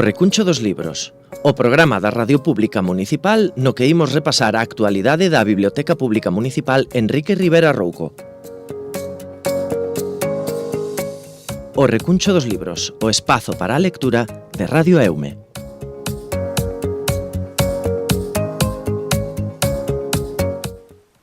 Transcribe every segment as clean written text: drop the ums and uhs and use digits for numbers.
O Recuncho dos Libros, o programa da Radio Pública Municipal no que imos repasar a actualidade da Biblioteca Pública Municipal Enrique Rivera Rouco. O Recuncho dos Libros, o espazo para a lectura de Radio Eume.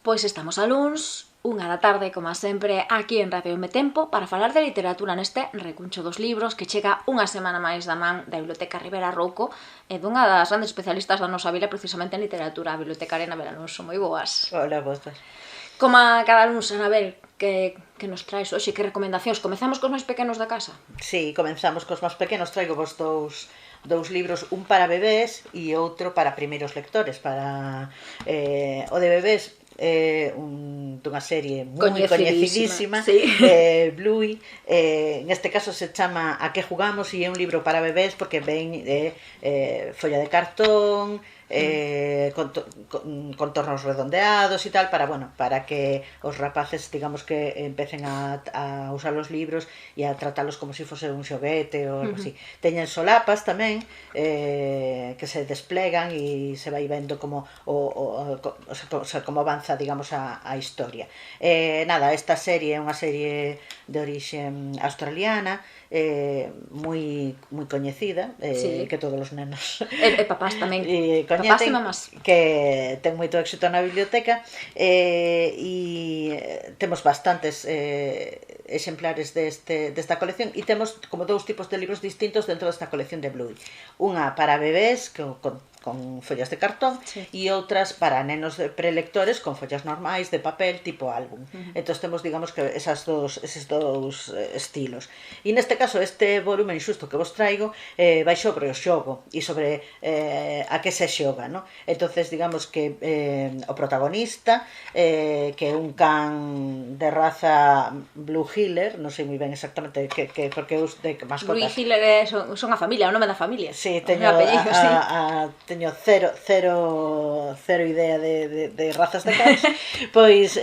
Pois estamos a luns, 1 da tarde, como sempre, aquí en Radio Eume Tempo, para falar de literatura neste Recuncho dos Libros, que chega unha semana máis da man da Biblioteca Rivera Rouco e dunha das grandes especialistas da nosa vila, precisamente en literatura, a bibliotecaria Anabel Alonso. Moi boas. Hola, boas. Como a cada luns, Anabel, que nos traes hoxe, que recomendacións? Comezamos cos máis pequenos da casa? Sí, comenzamos cos máis pequenos. Traigo vos dous libros, un para bebés e outro para primeiros lectores. Para o de bebés, dunha serie moi coñecidísima, sí. Bluey, neste caso se chama A que jugamos, e é un libro para bebés porque ven de folla de cartón, contornos redondeados e tal, para que os rapaces, digamos, que empecen a usar os libros e a tratalos como se fose un xoguete ou algo así. Teñen solapas tamén, que se desplegan e se vai vendo como como avanza, digamos, a historia. Esta serie é unha serie de orixe australiana, moi coñecida, sí, que todos os nenos e papás tamén, coñecen, papás e mamás, que ten moito éxito na biblioteca, e temos bastantes exemplares desta colección, e temos como dous tipos de libros distintos dentro desta colección de Bluey. Unha para bebés con follas de cartón, sí, e outras para nenos prelectores con follas normais de papel tipo álbum. Entón temos, digamos, que eses dous estilos. E neste caso, este volumen xusto que vos traigo vai sobre o xogo e sobre a que se xoga, non? Entón, digamos que o protagonista, que é un can de raza Blue Heeler, non sei moi ben exactamente porque é de mascotas. Blue Heeler son a familia, o nome da familia. Sí, teño cero idea de razas de cans. Pois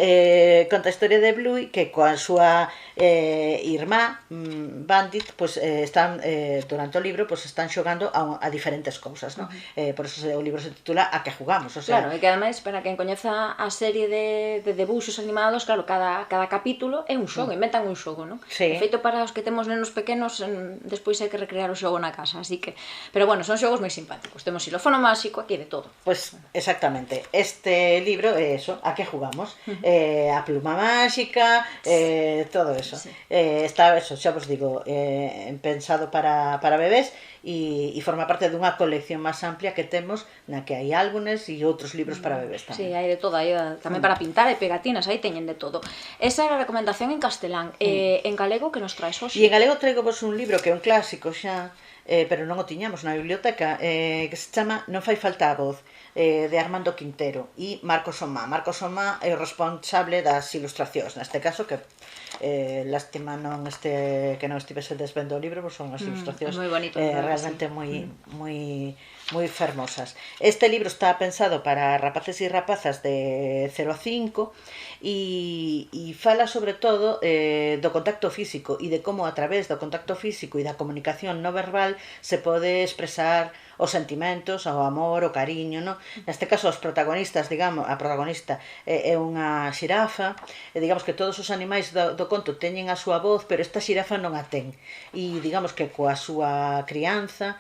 conta a historia de Bluey, que coa súa irmá Bandit, pois están durante o libro, pois están xogando a diferentes cousas, non? Por eso o libro se titula A que jugamos, o sea... Claro, e que ademais, para quen coñeza a serie de debuxos animados, claro, cada capítulo é un xogo, inventan un xogo, non? Sí. De feito, para os que temos nenos pequenos, despois hai que recrear o xogo na casa, así que... Pero bueno, son xogos moi simpáticos, temos xilófono máxico, aquí de todo. Pois, exactamente, este libro é eso, A que jugamos, a pluma máxica, todo eso. Sí. Está, eso, xa vos digo, pensado para bebés, e forma parte dunha colección máis amplia que temos, na que hai álbumes e outros libros para bebés tamén. Sí, hai de todo, hai tamén para pintar e pegatinas, aí teñen de todo. Esa era a recomendación en castelán. En galego, que nos traes hoxe? E en galego traigo vos un libro que é un clásico xa, pero non o tiñamos na biblioteca, que se chama Non fai falta a voz, de Armando Quintero e Marcos Omá. Marcos Omá é o responsable das ilustracións, neste caso, que lástima que non estivese desvendo o libro, pois son as ilustracións realmente moi fermosas. Este libro está pensado para rapaces e rapazas de 0 a 5 e fala sobre todo do contacto físico e de como a través do contacto físico e da comunicación non verbal se pode expresar os sentimentos, o amor, o cariño, non? Neste caso, os protagonistas, digamos, a protagonista é unha xirafa, e digamos que todos os animais do conto teñen a súa voz, pero esta xirafa non a ten, e digamos que coa súa crianza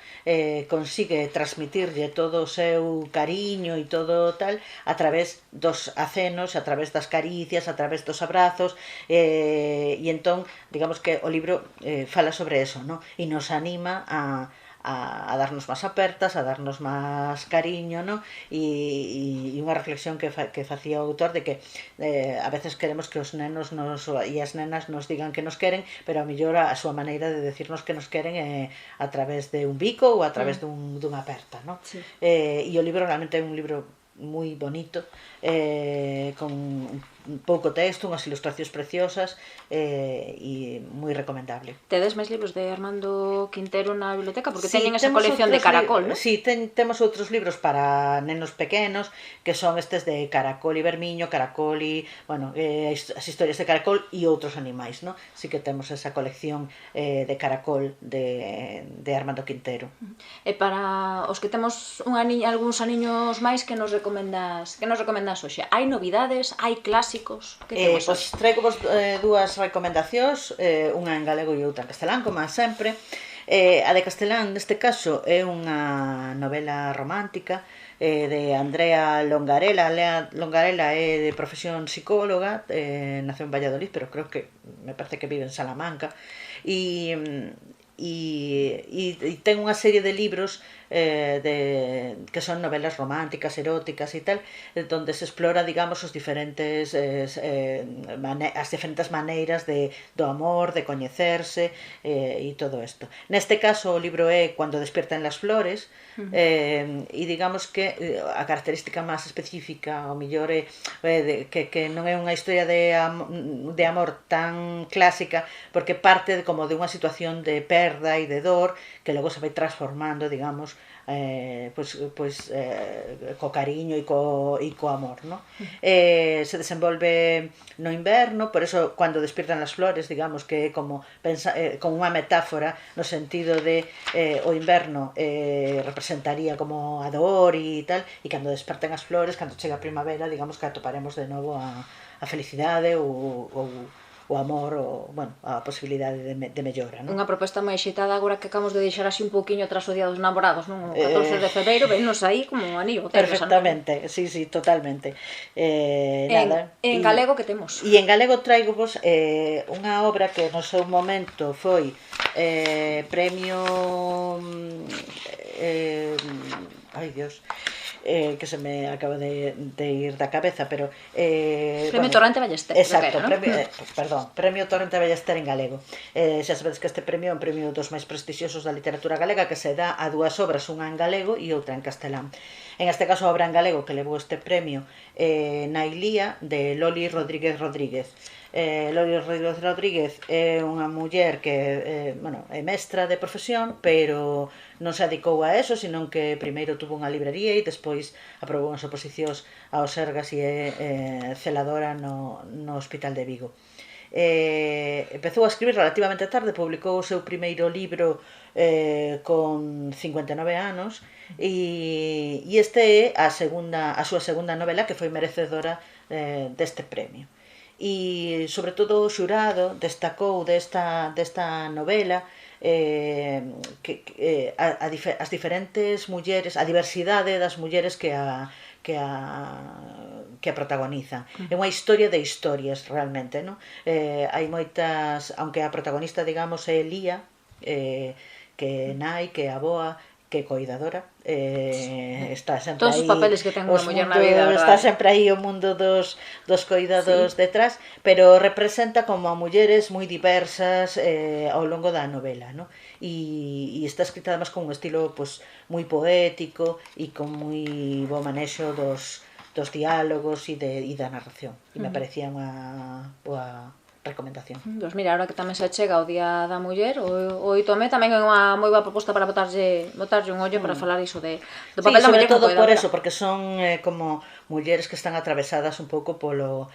consigue transmitirlle todo o seu cariño e todo tal a través dos acenos, a través das caricias, a través dos abrazos, e entón, digamos que o libro fala sobre eso, non? E nos anima a darnos máis apertas, a darnos máis cariño, non? E unha reflexión que facía o autor de que a veces queremos que os nenos e as nenas nos digan que nos queren, pero a mellor a súa maneira de decirnos que nos queren é a través de un bico ou a través dunha aperta, non? E o libro realmente é un libro moi bonito, con pouco texto, unhas ilustracións preciosas e moi recomendable. Tedes máis libros de Armando Quintero na biblioteca? Porque Sí, teñen esa temos colección de outros Caracol, non? Sí, temos outros libros para nenos pequenos, que son estes de Caracol e Bermiño, Caracol e, bueno, as historias de Caracol e outros animais, non? Sí que temos esa colección de Caracol de Armando Quintero. E para os que temos algúns aniños máis, que nos recomendas hoxe? Hai novidades? Hai clásicos? Que temos Pois hoxe? traigo vos dúas recomendacións, unha en galego e outra en castelán, como sempre. A de castelán, neste caso, é unha novela romántica de Andrea Longarela. Longarela é de profesión psicóloga, naceu en Valladolid, pero creo que me parece que vive en Salamanca, e ten unha serie de libros que son novelas románticas, eróticas e tal, donde se explora, digamos, as diferentes maneiras do amor, de coñecerse e todo isto. Neste caso o libro é Cuando despiertan las flores, e digamos que a característica máis específica ao mellor é que non é unha historia de amor tan clásica, porque parte como de unha situación de perda e de dor que logo se vai transformando, digamos, co cariño e co amor, ¿no? Se desenvolve no inverno, por eso Cuando despiertan las flores, digamos que é como unha metáfora no sentido de o inverno representaría como a dor e tal, e cando despertan as flores, cando chega a primavera, digamos que atoparemos de novo a felicidade ou o amor, a posibilidade de mellora, non? Unha proposta máis xitada agora que acabamos de deixar así un pouquiño tras o Día dos Namorados, non? O 14 de febreiro vennos aí como un anillo. Perfectamente, sí, totalmente. En galego que temos? E en galego traigo vos unha obra que no seu momento foi premio ai Dios, que se me acaba de ir da cabeza, pero Premio Torrente Ballester. Exacto, Premio Torrente Ballester en galego. Xa sabedes que este premio é un premio dos máis prestixiosos da literatura galega, que se dá a dúas obras, unha en galego e outra en castelán. En este caso a obra en galego que levou este premio Nailía, de Loli Rodríguez Rodríguez. Loli Rodríguez é unha muller que é mestra de profesión, pero non se dedicou a eso, senón que primeiro tuvo unha librería e despois aprobou unhas oposicións ao Sergas e é celadora no Hospital de Vigo. Empezou a escribir relativamente tarde, publicou o seu primeiro libro con 59 anos e este é a súa segunda novela, que foi merecedora deste premio. E, sobre todo, o xurado destacou desta novela as diferentes mulleres, a diversidade das mulleres que a protagonizan. É unha historia de historias, realmente, non? Hai moitas, aunque a protagonista, digamos, é Lía, que é nai, que é avoa, que é coidadora, está sempre todos aí, os papeles que ten unha muller na vida, verdade? Está sempre aí o mundo dos coidados detrás, pero representa como a mulleres moi diversas ao longo da novela, ¿no? E está escrita además con un estilo moi poético e con moi bo manexo dos diálogos e da narración, e me parecía unha boa recomendación. Pois mira, ahora que tamén se chega o Día da Muller, o 8M tamén é unha moi boa proposta para botarlle un ollo para falar iso do papel da muller. Sí, sobre todo por eso, porque son como mulleres que están atravesadas un pouco polas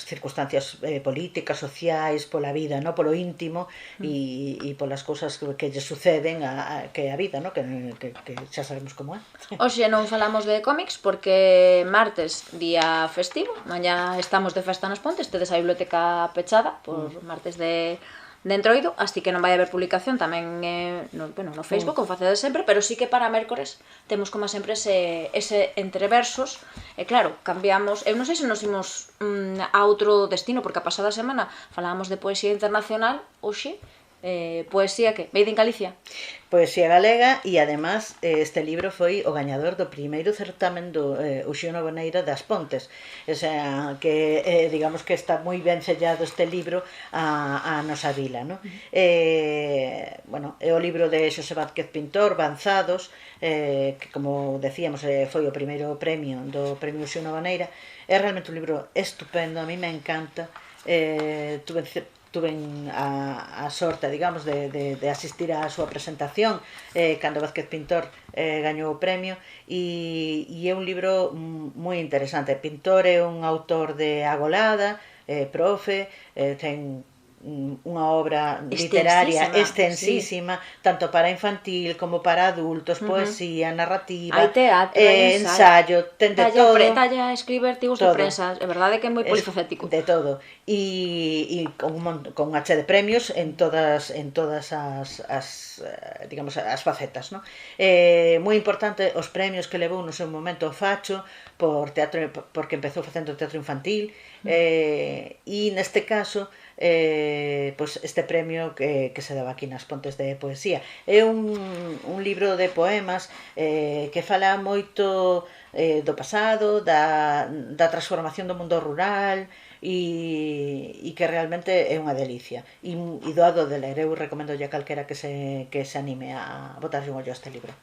circunstancias políticas, sociais, pola vida, no? Polo íntimo e polas cousas que lle suceden que é a vida, no? Que xa sabemos como é. Hoxe non falamos de cómics porque martes, día festivo, mañá estamos de festa nos Pontes, tedes a biblioteca pechada por martes de Entroido, así que non vai haber publicación tamén no Facebook, como facedes sempre, pero sí que para mércores temos como sempre ese entreversos, e claro, cambiamos, eu non sei se nos imos a outro destino, porque a pasada semana falábamos de poesía internacional, hoxe Poesía que made in Galicia. Poesía galega e además este libro foi o gañador do primeiro certamen do Uxío Novoneira das Pontes, o sea, que digamos que está moi ben sellado este libro a nosa vila, ¿no? Bueno, é o libro de Xosé Vázquez Pintor, Banzados, que como decíamos foi o primeiro premio do Premio Uxío Novoneira. É realmente un libro estupendo, a mí me encanta. Tuve a sorte, digamos, de asistir á súa presentación cando Vázquez Pintor gañou o premio e é un libro moi interesante. Pintor é un autor de agolada, profe, ten unha obra literaria extensísima, sí, tanto para infantil como para adultos, poesía, narrativa, ensayo, ten de todo. Talla, escribe artigos de prensa, é verdade que é moi polifacético. De todo. E con unha che de premios en todas as digamos, as facetas, ¿no? Moi importante os premios que levou no seu momento o Facho por teatro, porque empezou facendo teatro infantil, e neste caso pois este premio que se daba aquí nas Pontes de Poesía. É un libro de poemas que fala moito do pasado, da transformación do mundo rural e que realmente é unha delicia e doado de ler. Eu recomendo a calquera que se anime a botarlle un ollo a este libro.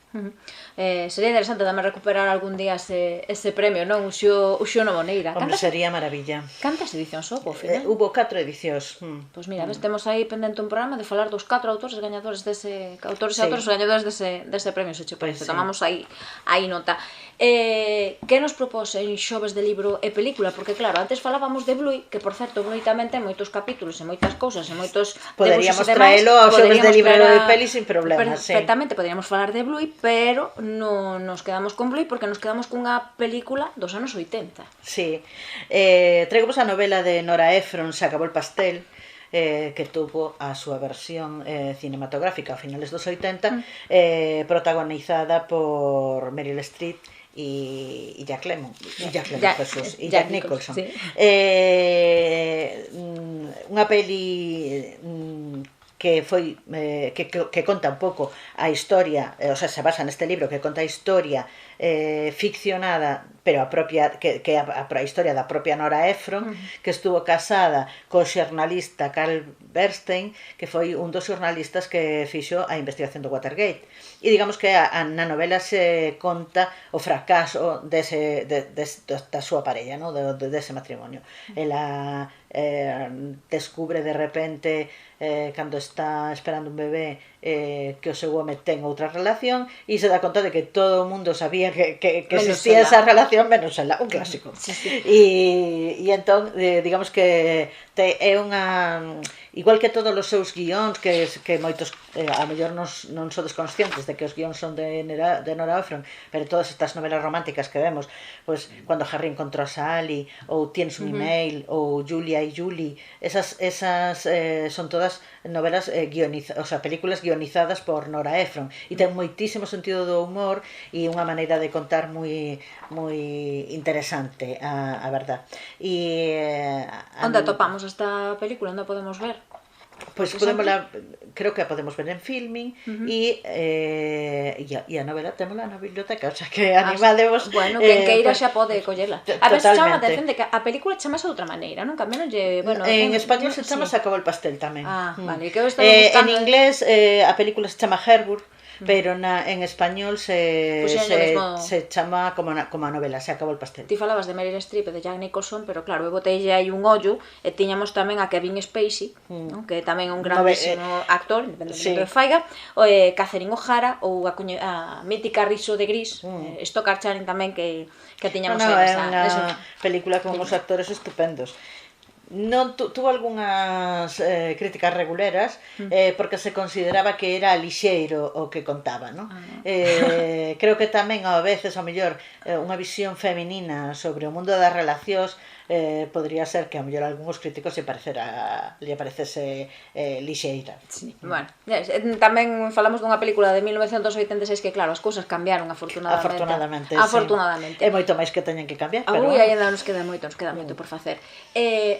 Sería interesante tamén recuperar algún día ese premio, non? Uxío Novoneira. Hombre, sería maravilla. Cantas edicións houve, ao final? Hubo 4 edicións. Pois mira, temos aí pendente un programa de falar dos 4 autores gañadores autores gañadores dese premio, se che parece. Tomamos aí nota. Que nos propose en Xoves de Libro e Película? Porque claro, antes falábamos de Bluey, que por certo Bluey tamén ten moitos capítulos e moitas cousas e moitos poderíamos traelo ao Xoves de Libro e Peli sin problemas. Perfectamente, poderíamos falar de Bluey, pero non nos quedamos con Bluey porque nos quedamos cunha película dos anos 80. Sí, traigamos a novela de Nora Ephron, Se acabó el pastel, que tuvo a súa versión cinematográfica a finales dos 80, protagonizada por Meryl Streep e Jack Lemmon, Jack Nicholson, sí. Unha peli que foi que conta un pouco a historia, o sea, se basa neste libro que conta a historia ficcionada, pero a propia que a historia da propia Nora Ephron, que estuvo casada co xornalista Carl Bernstein, que foi un dos xornalistas que fixo a investigación do Watergate. E digamos que na novela se conta o fracaso da súa parella, ¿no? dese matrimonio. Ela descubre de repente cando está esperando un bebé que o seu home ten outra relación e se dá conta de que todo o mundo sabía que existía esa relación menos ela, un clásico. E entón digamos que é unha, igual que todos os seus guións que moitos a mellor non sodes conscientes de que os guións son de Nora Ephron, pero todas estas novelas románticas que vemos, pues Cuando Harry encontró a Sally ou Tienes un email ou Julia y Julie, esas son todas novelas guionizadas, o sea, películas guionizadas por Nora Ephron e ten moitísimo sentido do humor e unha maneira de contar moi interesante, a verdad. Onde atopamos esta película? Onde podemos ver? Pois creo que a podemos ver en Filmin e a novela témola na biblioteca, o sea que animademos. Bueno, quen queira xa pode collela. A ver, chama a atención de que a película chamase de outra maneira, non? Cambiaronlle, bueno, en español se chama Se acabó el pastel tamén. Vale, que eu estaba buscando. En inglés a película se chama Herburg, pero en español se chama como a novela, Se acabó el pastel. Ti falabas de Meryl Streep e de Jack Nicholson, pero claro, eu boteille aí un ollo e tiñamos tamén a Kevin Spacey, non? Que tamén é un grandísimo actor, independente do que faiga, Catherine O'Hara ou a mítica Riso de Gris, Stockard Channing tamén que tiñamos aí nesa. É unha película con uns actores estupendos. Non tuvo algunhas críticas reguleras porque se consideraba que era lixeiro o que contaba, non? Creo que tamén a veces ao mellor unha visión feminina sobre o mundo das relacións podría ser que a mellor a algúns críticos lle parecese lixeira. Sí. Bueno, tamén falamos dunha película de 1986 que claro, as cousas cambiaron afortunadamente. Afortunadamente. É moito máis que teñen que cambiar, pero ainda nos queda moito por facer.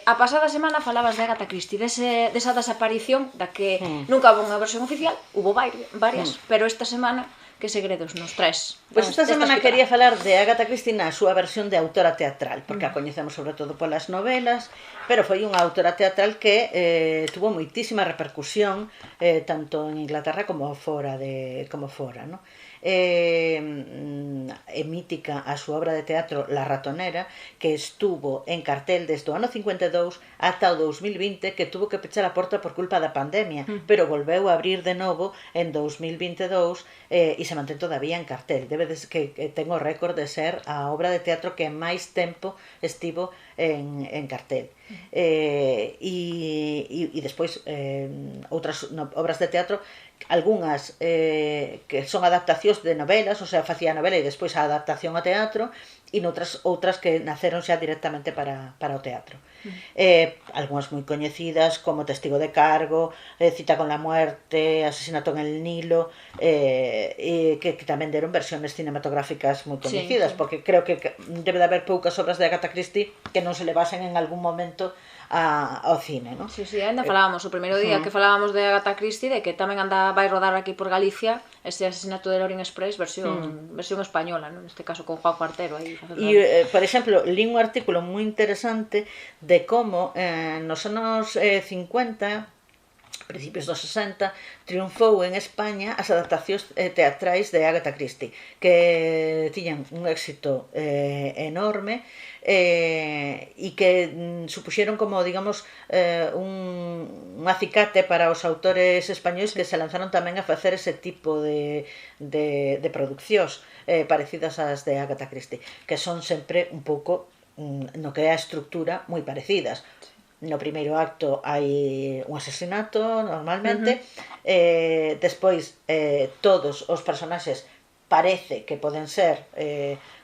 A pasada semana falabas de Agatha Christie, desa desaparición da que nunca houve unha versión oficial, hubo varias, pero esta semana que segredos nos traes? Pois esta semana quería falar de Agatha Christie na súa versión de autora teatral, porque a coñecemos sobre todo polas novelas, pero foi unha autora teatral que tuvo moitísima repercusión tanto en Inglaterra como fora, ¿no? É mítica a súa obra de teatro La Ratonera, que estuvo en cartel desde o ano 52 ata o 2020, que tuvo que pechar a porta por culpa da pandemia, pero volveu a abrir de novo en 2022 e se mantén todavía en cartel. Debedes que ten o récord de ser a obra de teatro que máis tempo estivo en cartel. E despois outras obras de teatro, algunhas que son adaptacións de novelas, o sea, facía a novela e despois a adaptación ao teatro, e outras que naceron xa directamente para o teatro. Algunhas moi coñecidas como Testigo de cargo, Cita con la muerte, Asesinato en el Nilo, que tamén deron versiones cinematográficas moi coñecidas, porque creo que debe de haber poucas obras de Agatha Christie que non se levasen en algún momento ao cine, non? Sí, ainda falábamos o primeiro día que falábamos de Agatha Christie, de que tamén vai rodar aquí por Galicia ese Asesinato de Orient Express versión española, non? Neste caso con Juan Cuartero aí. E, por exemplo, li un artículo moi interesante de como nos anos 50, principios dos 60, triunfou en España as adaptacións teatrais de Agatha Christie, que tiñan un éxito enorme e que supuxeron como, digamos, un acicate para os autores españois que se lanzaron tamén a facer ese tipo de produccións parecidas ás de Agatha Christie, que son sempre un pouco no que é a estructura moi parecidas. No primeiro acto hai un asesinato normalmente, despois todos os personaxes parece que poden ser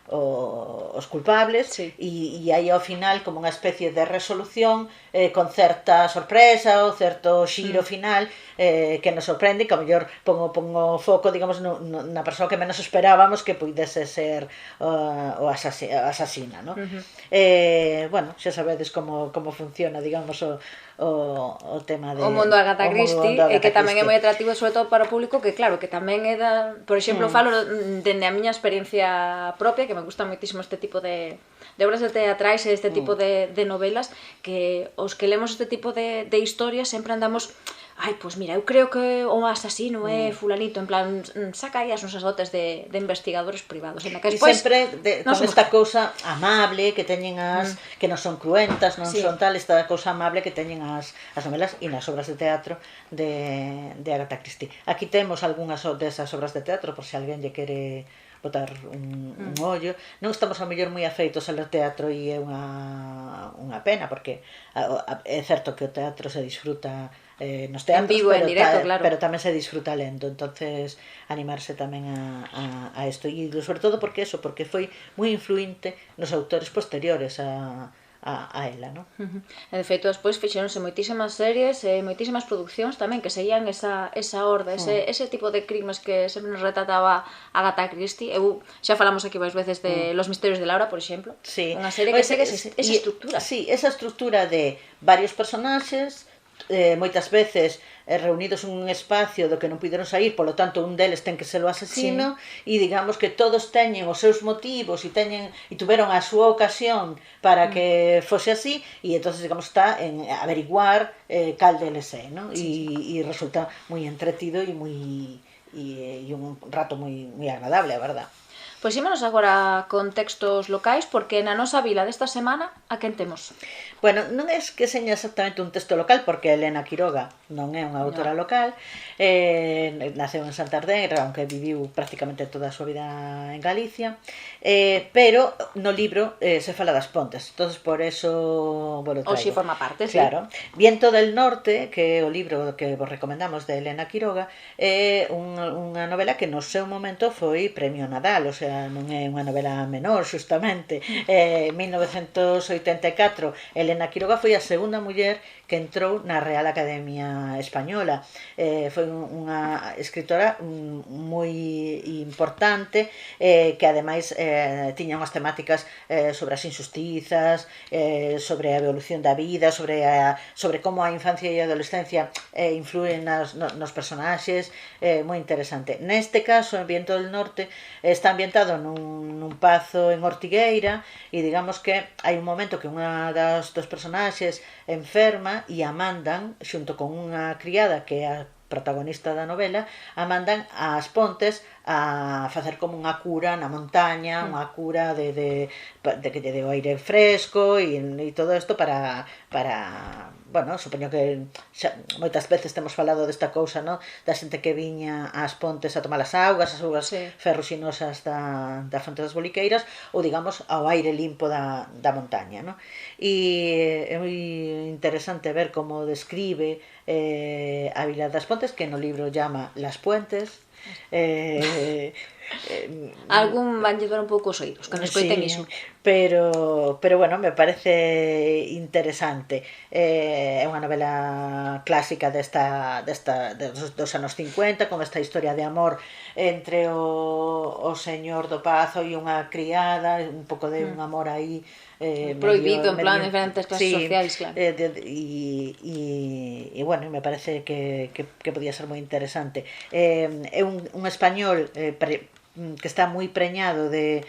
os culpables, e hai ao final como unha especie de resolución con certa sorpresa ou certo xiro final que nos sorprende, que ao mellor pongo foco, digamos, na persoa que menos esperábamos que puidese ser o asasina, non? Bueno, xa sabedes como funciona, digamos, o tema de o mundo Agatha Christie, e que tamén é moi atractivo sobre todo para o público, que claro, que tamén é por exemplo, falo dende a miña experiencia propia, que me gusta moitísimo este tipo de obras de teatrais e este tipo de novelas, que os que lemos este tipo de historias sempre andamos pois mira, eu creo que o asasino é fulanito, en plan, saca aí as nosas dotes de investigadores privados, e sempre con esta cousa amable que teñen que non son cruentas, non son tal, esta cousa amable que teñen as novelas e nas obras de teatro de Agatha Christie. Aquí temos algunhas desas obras de teatro, por se alguén lle quere botar un ollo. Non estamos ao mellor moi afeitos ao teatro e é unha pena, porque é certo que o teatro se disfruta nos teatros, en vivo, en directo, claro, pero tamén se disfruta lento, entonces animarse tamén a isto, e sobre todo porque foi moi influinte nos autores posteriores a ela, non? E de feito, despois fixeronse moitísimas series e moitísimas producións tamén que seguían esa orde, ese tipo de crimes que sempre nos retrataba Agatha Christie. Xa falamos aquí varias veces de Los misterios de Laura, por exemplo, unha serie que segue esa estructura. Sí, esa estructura de varios personaxes, moitas veces reunidos en un espacio do que non puderon sair, polo tanto un deles ten que ser o asesino, e digamos que todos teñen os seus motivos e tuveron a súa ocasión para que fose así, e entonces digamos está en averiguar cal deles é, non? E resulta moi entretido e un rato moi agradable, a verdad. Pois ímonos agora con textos locais, porque na nosa vila desta semana a quen temos? Bueno, non é que seña exactamente un texto local, porque Elena Quiroga non é unha autora local, naceu en Santander, aunque viviu prácticamente toda a súa vida en Galicia, pero no libro se fala das Pontes, entonces por eso traigo. Oxe forma parte, sí. Claro. Viento del Norte, que é o libro que vos recomendamos de Elena Quiroga, é unha novela que no seu momento foi Premio Nadal, o sea, sea, non é unha novela menor, xustamente. En 1984, Elena Quiroga foi a segunda muller que entrou na Real Academia Española. Foi unha escritora moi importante, que ademais tiña unhas temáticas sobre as injustizas, sobre a evolución da vida, sobre como a infancia e a adolescencia influen nos personaxes, moi interesante. Neste caso, en Viento del Norte está ambientado nun pazo en Ortigueira e digamos que hai un momento que unha dos personaxes enferma e a mandan xunto con unha criada que é a protagonista da novela, a mandan ás Pontes a facer como unha cura na montaña, unha cura de que lle deu aire fresco e todo isto para bueno, supoño que moitas veces temos falado desta cousa, no? Da xente que viña ás Pontes a tomar as augas ferruxinosas da Fonte das Boliqueiras, ou digamos ao aire limpo da montaña, no? E é moi interesante ver como describe a Vila das Pontes, que no libro llama Las Puentes. Algún van lle doar un pouco os oídos, que non escoiten iso. Pero bueno, me parece interesante. É unha novela clásica dos anos 50, con esta historia de amor entre o señor do pazo e unha criada, un pouco de un amor aí prohibido, en plan, diferentes clases sociais, claro. E bueno, me parece que podía ser moi interesante. É un español que está moi preñado de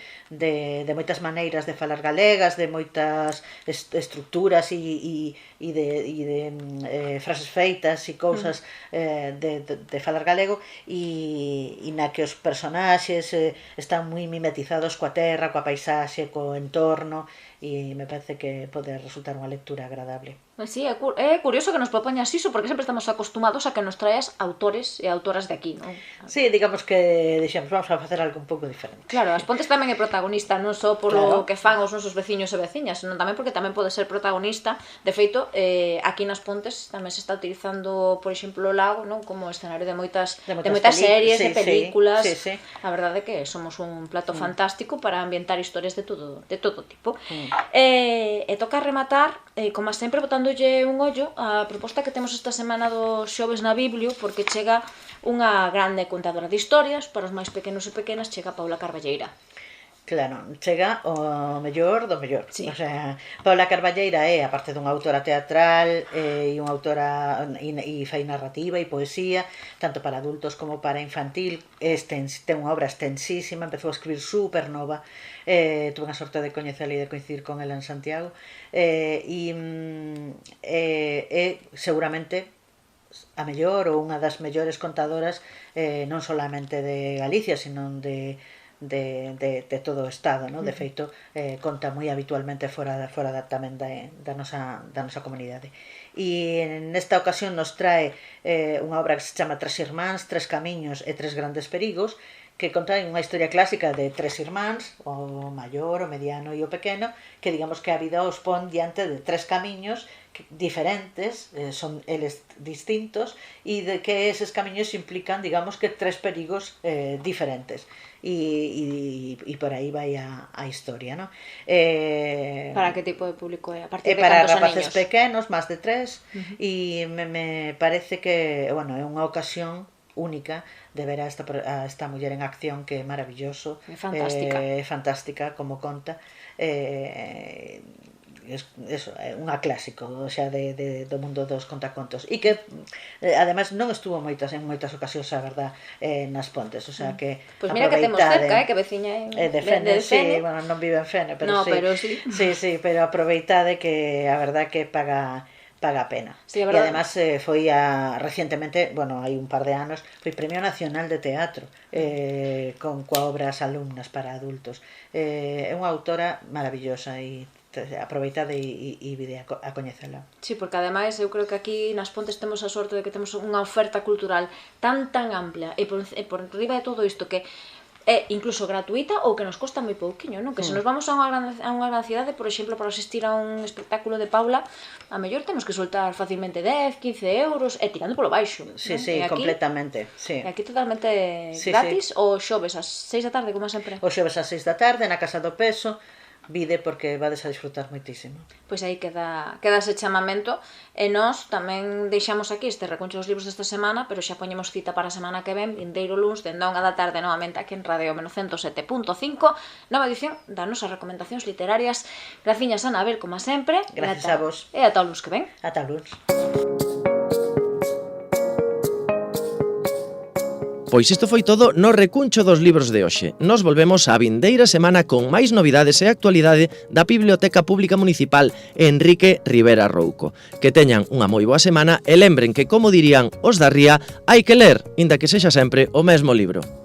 moitas maneiras de falar galegas, de moitas estructuras e de frases feitas e cousas de falar galego, e na que os personaxes están moi mimetizados coa terra, coa paisaxe, co entorno, e me parece que pode resultar unha lectura agradable. Sí, é curioso que nos propoñas iso, porque sempre estamos acostumados a que nos traes autores e autoras de aquí, non? Sí, digamos que dixemos, vamos a facer algo un pouco diferente. Claro, As Pontes tamén é protagonista, non só polo que fan os nosos veciños e veciñas, senón tamén porque tamén pode ser protagonista. De feito, aquí nas Pontes tamén se está utilizando, por exemplo, o lago, non, como escenario de moitas series, de películas. Sí. A verdade é que somos un plato fantástico para ambientar historias de todo tipo. E toca rematar, como sempre, botándolle un ollo a proposta que temos esta semana do Xoves na Biblio, porque chega unha grande contadora de historias. Para os máis pequenos e pequenas chega Paula Carballeira. Claro, chega o mellor do mellor. Sí. O sea, Paula Carballeira é, aparte dunha autora teatral e unha autora e fai narrativa e poesía, tanto para adultos como para infantil. Ten unha obra extensísima, empezou a escribir super nova. Tuve a sorte de coñecela e de coincidir con ela en Santiago, seguramente a mellor ou unha das mellores contadoras, non solamente de Galicia, sino de todo o Estado, no? De feito, conta moi habitualmente fora tamén da nosa comunidade. E nesta ocasión nos trae unha obra que se chama Tres irmáns, tres camiños e tres grandes perigos, que conta unha historia clásica de tres irmáns, o maior, o mediano e o pequeno, que digamos que a vida os pon diante de tres camiños diferentes, son eles distintos, e de que eses camiños implican, digamos que tres perigos diferentes. E por aí vai a historia, ¿no? Para que tipo de público é? A partir de para cantos rapaces aniños? pequenos, máis de 3, e me parece que, bueno, é unha ocasión única de ver a esta muller en acción, que é maravilloso, É fantástica. É fantástica como conta, eso, é unha clásico, o sea, do mundo dos contacontos, e que ademais non estuvo en moitas ocasións, a verdad, nas Pontes, o sea que Pois mira que temos cerca, que veciña é de Fene, sí, bueno, non vive en Fene, pero no, sí, pero sí. Sí, pero aproveitade, que a verdad que paga a pena. Sí, e además foi recientemente, bueno, hai un par de anos, foi Premio Nacional de Teatro, coa obra As alumnas para adultos. É unha autora maravillosa e aproveitade e vide a coñecela. Sí, porque ademais eu creo que aquí nas Pontes temos a sorte de que temos unha oferta cultural tan ampla, e por riba de todo isto, que é incluso gratuita ou que nos costa moi pouquiño, non? Que se nos vamos a unha gran cidade, por exemplo, para asistir a un espectáculo de Paula, a mellor temos que soltar facilmente 10, 15 euros, e tirando polo baixo. Sí, non? sí, E aquí, completamente. Sí. E aquí totalmente Sí, gratis, o xoves ás 6 da tarde, como sempre. O xoves ás 6 da tarde, na Casa do Peso, vide porque vades a disfrutar moitísimo. Pois aí queda ese chamamento, e nós tamén deixamos aquí este recuncho dos libros desta semana, pero xa poñemos cita para a semana que ven, vindeiro luns, dende a 1 da tarde novamente aquí en Radio 107.5, nova edición das nosas recomendacións literarias. Graciñas, Ana Abel, como sempre. Gracias a vos. E ata o luns que ven. Ata o luns. Pois isto foi todo no recuncho dos libros de hoxe. Nos volvemos a vindeira semana con máis novidades e actualidade da Biblioteca Pública Municipal Enrique Rivera Rouco. Que teñan unha moi boa semana e lembren que, como dirían os da Ría, hai que ler, inda que sexa sempre o mesmo libro.